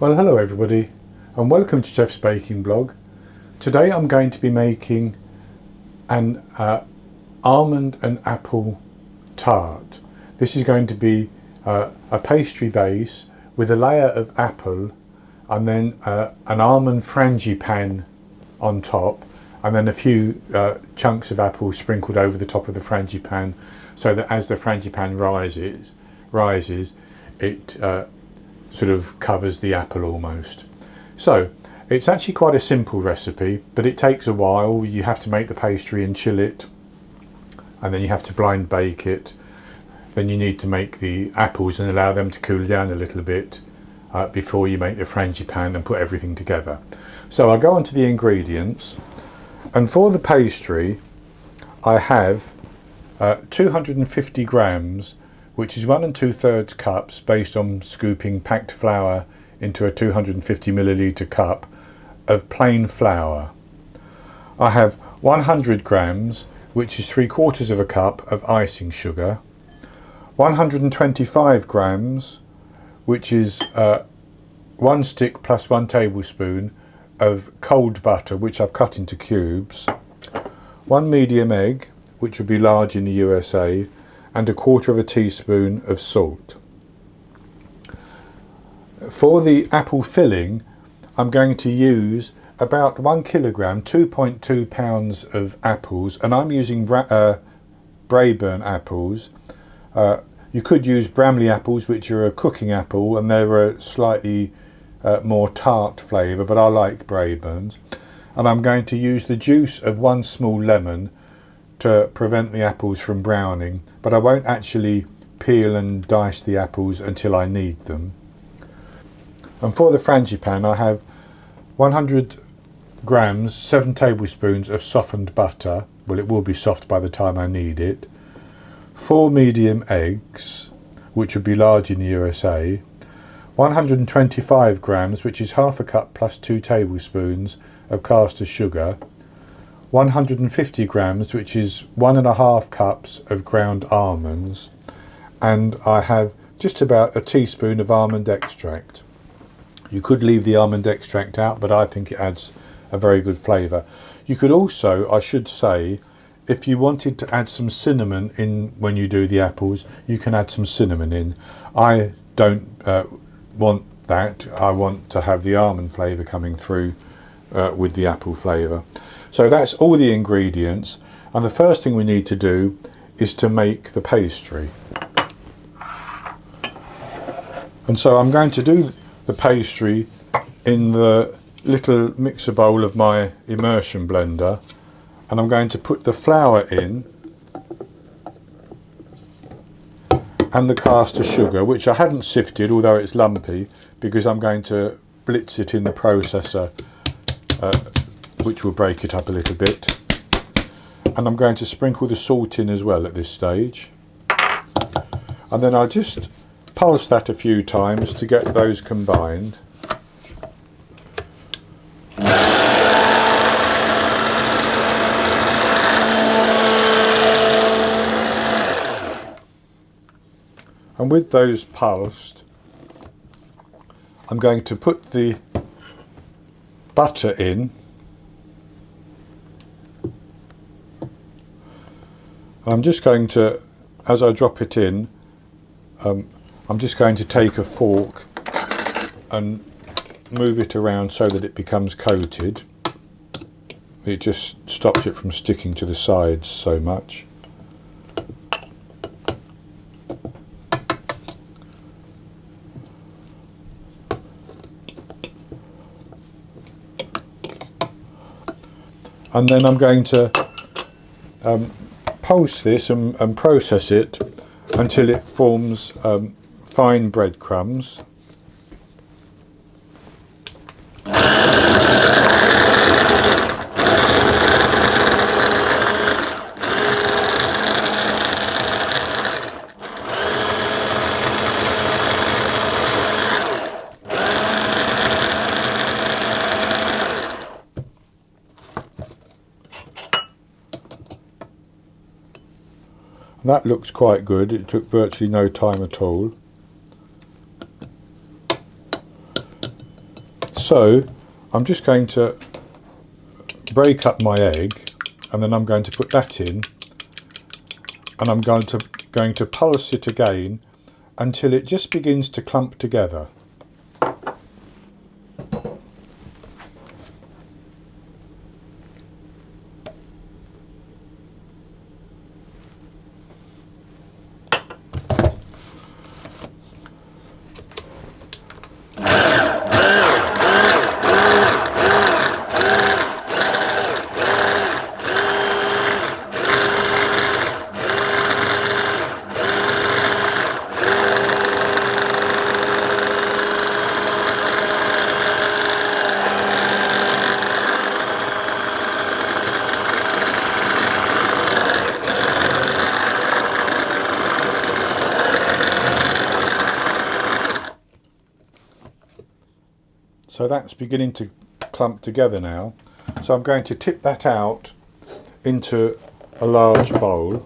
Well, hello everybody and welcome to Jeff's Baking Blog. Today I'm going to be making an almond and apple tart. This is going to be a pastry base with a layer of apple and then an almond frangipane on top, and then a few chunks of apple sprinkled over the top of the frangipane, so that as the frangipane rises it sort of covers the apple almost. So it's actually quite a simple recipe, but it takes a while. You have to make the pastry and chill it, and then you have to blind bake it. Then you need to make the apples and allow them to cool down a little bit before you make the frangipane and put everything together. So I'll go on to the ingredients, and for the pastry I have 250 grams, which is 1 2/3 cups based on scooping packed flour into a 250 milliliter cup of plain flour. I have 100 grams, which is 3/4 of a cup of icing sugar, 125 grams, which is 1 stick plus 1 tablespoon of cold butter, which I've cut into cubes, 1 medium egg, which would be large in the USA, and 1/4 teaspoon of salt. For the apple filling, I'm going to use about 1 kilogram, 2.2 pounds of apples, and I'm using Braeburn apples. You could use Bramley apples, which are a cooking apple, and they're a slightly more tart flavour, but I like Braeburns. And I'm going to use the juice of 1 small lemon to prevent the apples from browning, but I won't actually peel and dice the apples until I need them. And for the frangipane, I have 100 grams, 7 tablespoons of softened butter. Well, it will be soft by the time I need it. 4 medium eggs, which would be large in the USA. 125 grams, which is half a cup plus 2 tablespoons of caster sugar. 150 grams, which is 1.5 cups of ground almonds, and I have just about a teaspoon of almond extract. You could leave the almond extract out, but I think it adds a very good flavour. You could also, I should say, if you wanted to add some cinnamon in when you do the apples, you can add some cinnamon in. I don't want that. I want to have the almond flavour coming through with the apple flavour. So that's all the ingredients, and the first thing we need to do is to make the pastry. And so I'm going to do the pastry in the little mixer bowl of my immersion blender, and I'm going to put the flour in and the caster sugar, which I haven't sifted, although it's lumpy, because I'm going to blitz it in the processor, which will break it up a little bit. And I'm going to sprinkle the salt in as well at this stage, and then I'll just pulse that a few times to get those combined. And with those pulsed, I'm going to put the butter in, and I'm just going to, as I drop it in, I'm just going to take a fork and move it around so that it becomes coated. It just stops it from sticking to the sides so much. And then I'm going to pulse this and process it until it forms fine breadcrumbs. That looks quite good. It took virtually no time at all. So I'm just going to break up my egg, and then I'm going to put that in, and I'm going to pulse it again until it just begins to clump together. So that's beginning to clump together now. So I'm going to tip that out into a large bowl.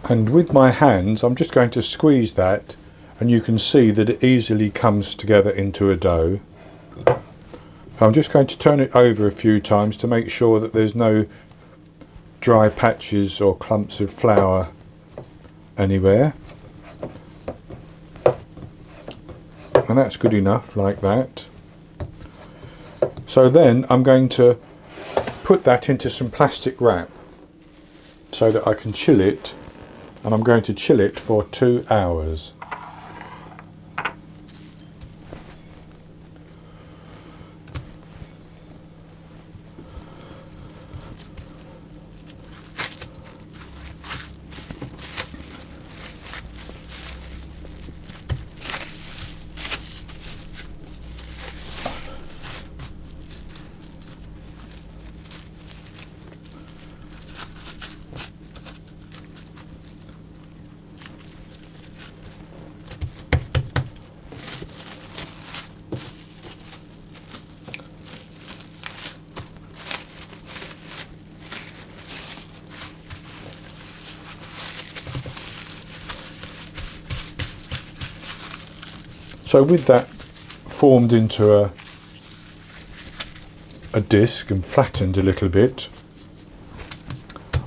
And with my hands, I'm just going to squeeze that, and you can see that it easily comes together into a dough. I'm just going to turn it over a few times to make sure that there's no dry patches or clumps of flour anywhere. And that's good enough like that. So then I'm going to put that into some plastic wrap so that I can chill it, and I'm going to chill it for 2 hours. So with that formed into a disc and flattened a little bit,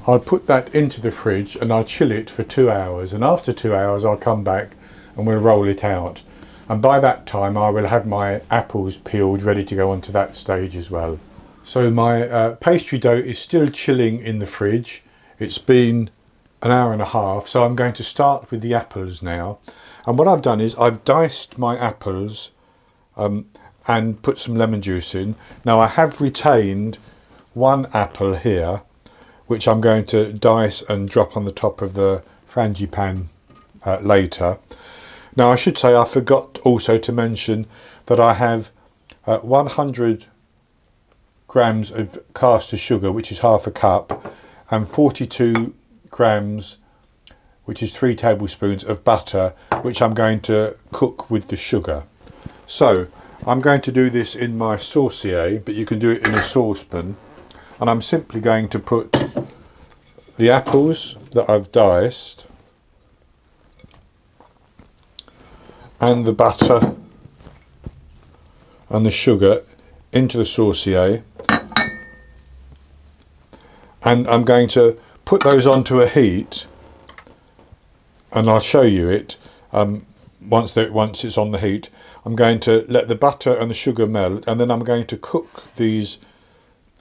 I'll put that into the fridge and I'll chill it for 2 hours, and after 2 hours I'll come back and we'll roll it out, and by that time I will have my apples peeled ready to go on to that stage as well. So my pastry dough is still chilling in the fridge. It's been an hour and a half, so I'm going to start with the apples now. And what I've done is I've diced my apples and put some lemon juice in. Now I have retained 1 apple here, which I'm going to dice and drop on the top of the Frangipane later. Now I should say I forgot also to mention that I have 100 grams of caster sugar, which is half a cup, and 42 grams, which is 3 tablespoons of butter, which I'm going to cook with the sugar. So I'm going to do this in my saucier, but you can do it in a saucepan, and I'm simply going to put the apples that I've diced and the butter and the sugar into the saucier, and I'm going to put those onto a heat, and I'll show you it once it's on the heat. I'm going to let the butter and the sugar melt, and then I'm going to cook these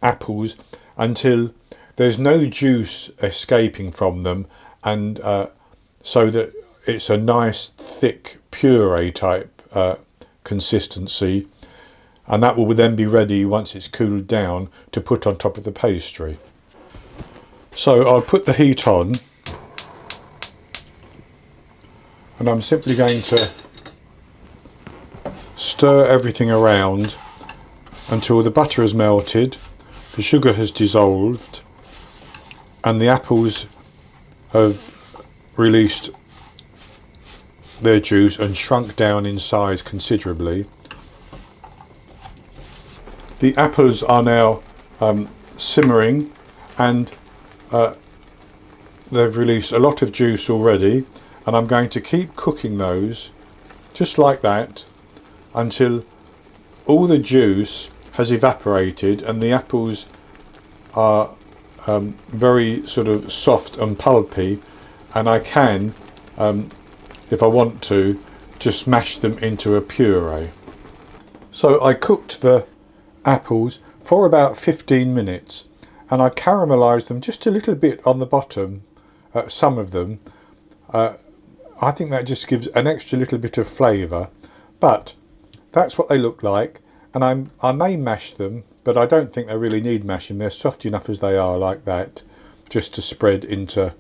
apples until there's no juice escaping from them, and so that it's a nice thick puree type consistency, and that will then be ready once it's cooled down to put on top of the pastry. So I'll put the heat on, and I'm simply going to stir everything around until the butter has melted, the sugar has dissolved, and the apples have released their juice and shrunk down in size considerably. The apples are now simmering, and they've released a lot of juice already, and I'm going to keep cooking those just like that until all the juice has evaporated and the apples are very sort of soft and pulpy, and I can, if I want to, just mash them into a puree. So I cooked the apples for about 15 minutes and I caramelised them just a little bit on the bottom, some of them. I think that just gives an extra little bit of flavour, but that's what they look like, and I may mash them, but I don't think they really need mashing. They're soft enough as they are like that, just to spread into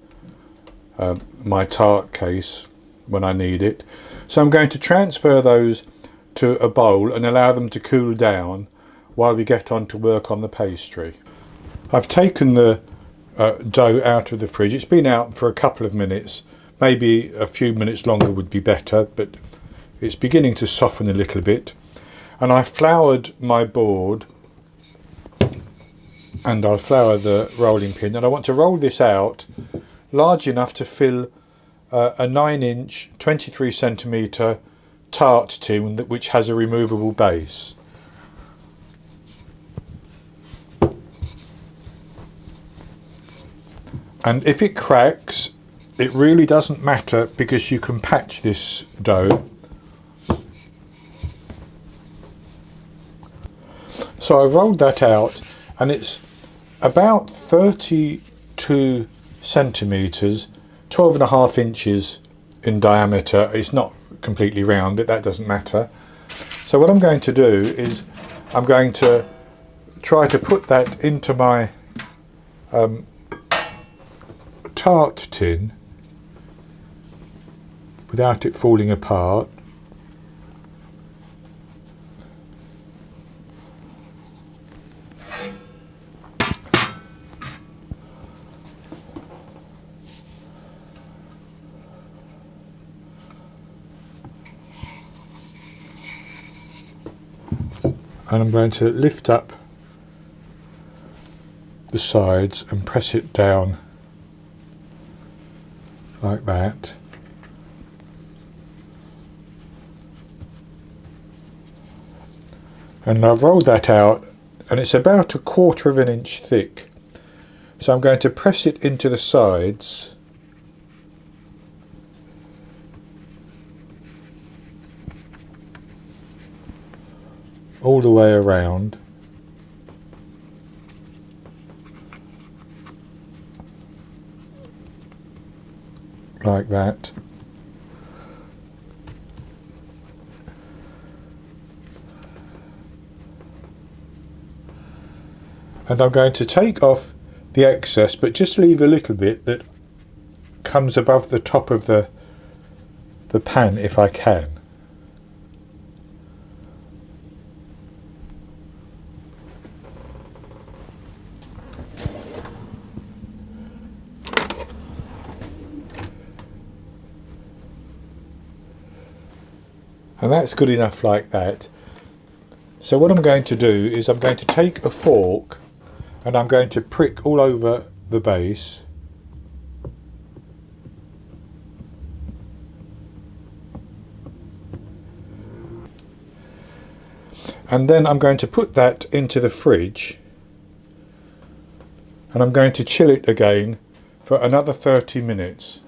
my tart case when I need it. So I'm going to transfer those to a bowl and allow them to cool down while we get on to work on the pastry. I've taken the dough out of the fridge. It's been out for a couple of minutes. Maybe a few minutes longer would be better, but it's beginning to soften a little bit. And I floured my board, and I'll flour the rolling pin, and I want to roll this out large enough to fill a 9-inch 23cm tart tin which has a removable base. And if it cracks, it really doesn't matter, because you can patch this dough. So I've rolled that out, and it's about 32 centimetres, 12.5 inches in diameter. It's not completely round, but that doesn't matter. So what I'm going to do is I'm going to try to put that into my tart tin without it falling apart. And I'm going to lift up the sides and press it down like that. And I've rolled that out, and it's about 1/4 inch thick. So I'm going to press it into the sides. All the way around. Like that. And I'm going to take off the excess, but just leave a little bit that comes above the top of the pan if I can. And that's good enough like that. So what I'm going to do is I'm going to take a fork and I'm going to prick all over the base. And then I'm going to put that into the fridge, and I'm going to chill it again for another 30 minutes.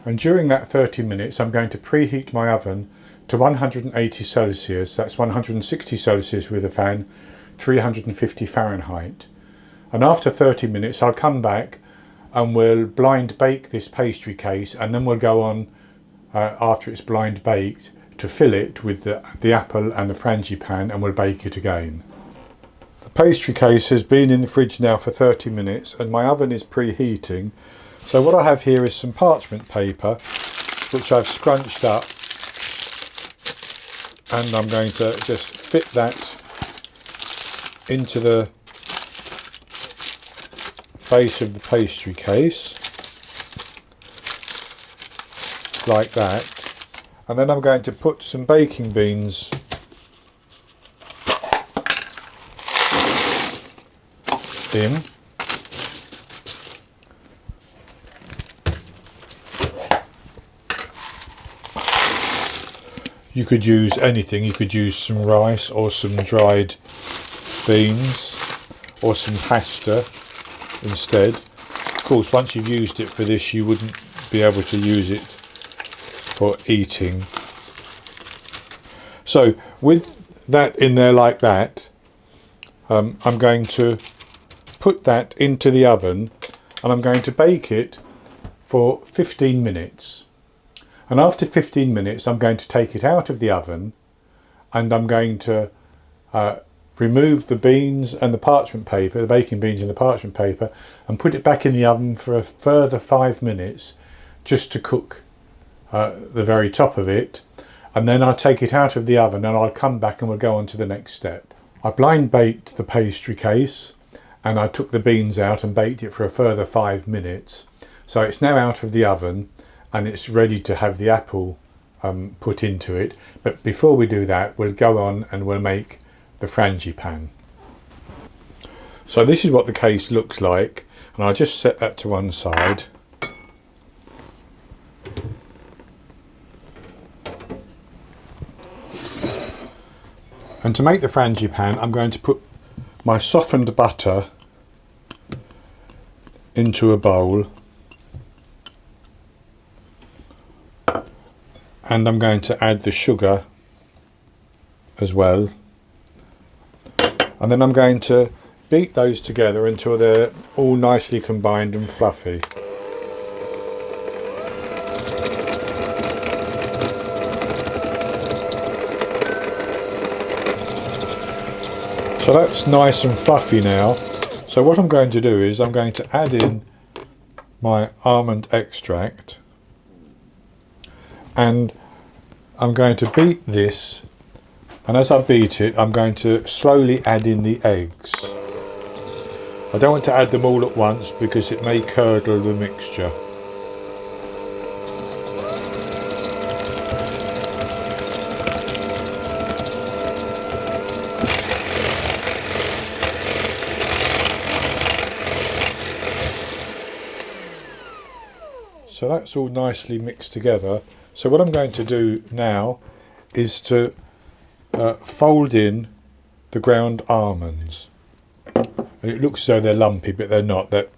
And during that 30 minutes I'm going to preheat my oven to 180 Celsius, that's 160 Celsius with a fan, 350 Fahrenheit. And after 30 minutes I'll come back and we'll blind bake this pastry case, and then we'll go on, after it's blind baked, to fill it with the apple and the Frangipane, and we'll bake it again. The pastry case has been in the fridge now for 30 minutes and my oven is preheating. So what I have here is some parchment paper which I've scrunched up, and I'm going to just fit that into the base of the pastry case like that, and then I'm going to put some baking beans in, You could use anything. You could use some rice or some dried beans or some pasta instead. Of course, once you've used it for this, you wouldn't be able to use it for eating. So with that in there like that, I'm going to put that into the oven and I'm going to bake it for 15 minutes. And after 15 minutes, I'm going to take it out of the oven and I'm going to remove the beans and the parchment paper, the baking beans and the parchment paper, and put it back in the oven for a further 5 minutes just to cook the very top of it. And then I'll take it out of the oven and I'll come back and we'll go on to the next step. I blind baked the pastry case and I took the beans out and baked it for a further 5 minutes. So it's now out of the oven and it's ready to have the apple put into it. But before we do that, we'll go on and we'll make the Frangipane. So this is what the case looks like, and I'll just set that to one side. And to make the Frangipane, I'm going to put my softened butter into a bowl, and I'm going to add the sugar as well, and then I'm going to beat those together until they're all nicely combined and fluffy. So that's nice and fluffy now. So what I'm going to do is I'm going to add in my almond extract and I'm going to beat this, and as I beat it I'm going to slowly add in the eggs. I don't want to add them all at once because it may curdle the mixture. So that's all nicely mixed together. So what I'm going to do now is to fold in the ground almonds. And it looks as though they're lumpy, but they're not. That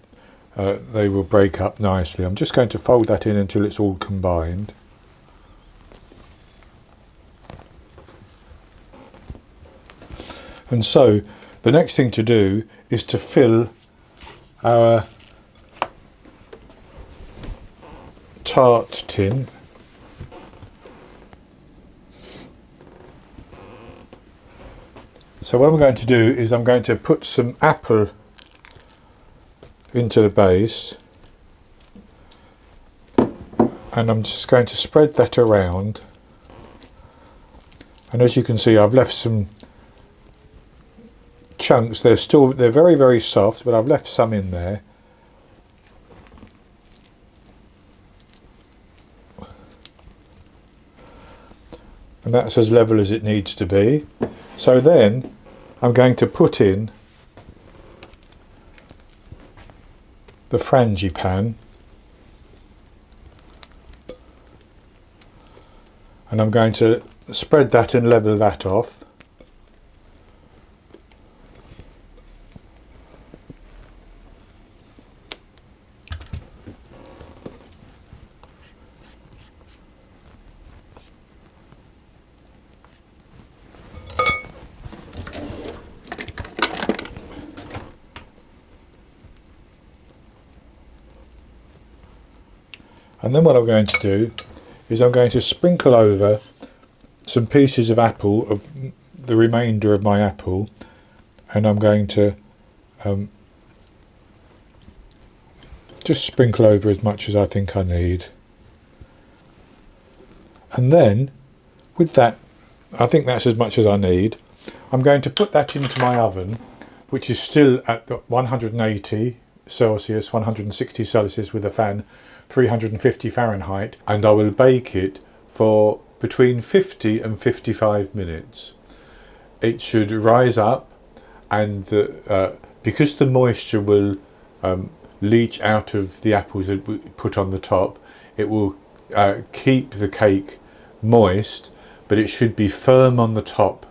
they will break up nicely. I'm just going to fold that in until it's all combined. And so the next thing to do is to fill our tart tin. So what I'm going to do is I'm going to put some apple into the base, and I'm just going to spread that around, and as you can see I've left some chunks. They're very, very soft, but I've left some in there. And that's as level as it needs to be. So then I'm going to put in the Frangipane, and I'm going to spread that and level that off. And then what I'm going to do is I'm going to sprinkle over some pieces of apple, of the remainder of my apple, and I'm going to just sprinkle over as much as I think I need. And then with that, I think that's as much as I need. I'm going to put that into my oven, which is still at the 180 Celsius, 160 Celsius with a fan, 350 Fahrenheit, and I will bake it for between 50 and 55 minutes. It should rise up, and because the moisture will leach out of the apples that we put on the top, it will keep the cake moist, but it should be firm on the top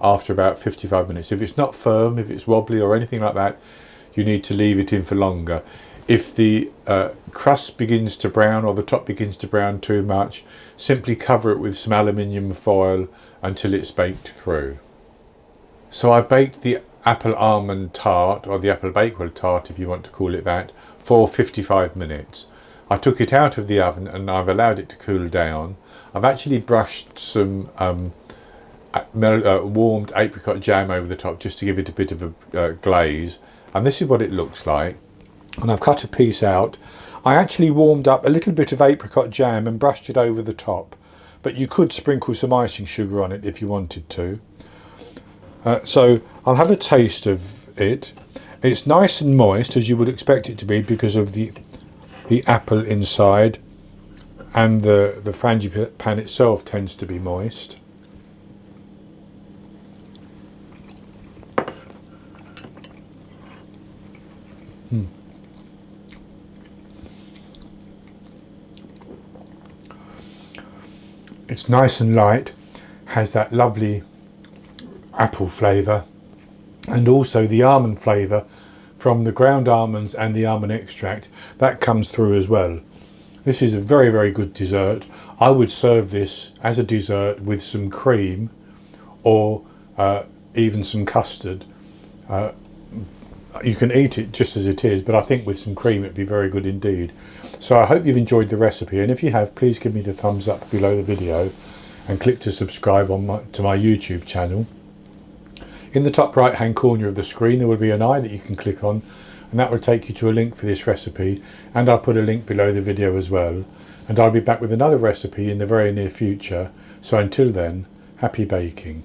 after about 55 minutes. If it's not firm, if it's wobbly or anything like that, you need to leave it in for longer. If the crust begins to brown or the top begins to brown too much, simply cover it with some aluminium foil until it's baked through. So I baked the apple almond tart, or the apple Bakewell tart if you want to call it that, for 55 minutes. I took it out of the oven and I've allowed it to cool down. I've actually brushed some warmed apricot jam over the top just to give it a bit of a glaze, and this is what it looks like. And I've cut a piece out. I actually warmed up a little bit of apricot jam and brushed it over the top, but you could sprinkle some icing sugar on it if you wanted to. So I'll have a taste of it. It's nice and moist, as you would expect it to be, because of the apple inside, and the frangipane itself tends to be moist. It's nice and light, has that lovely apple flavour, and also the almond flavour from the ground almonds and the almond extract that comes through as well. This is a very, very good dessert. I would serve this as a dessert with some cream or even some custard. You can eat it just as it is, but I think with some cream it'd be very good indeed. So I hope you've enjoyed the recipe, and if you have, please give me the thumbs up below the video and click to subscribe to my YouTube channel. In the top right hand corner of the screen there will be an eye that you can click on, and that will take you to a link for this recipe, and I'll put a link below the video as well. And I'll be back with another recipe in the very near future, so until then, happy baking.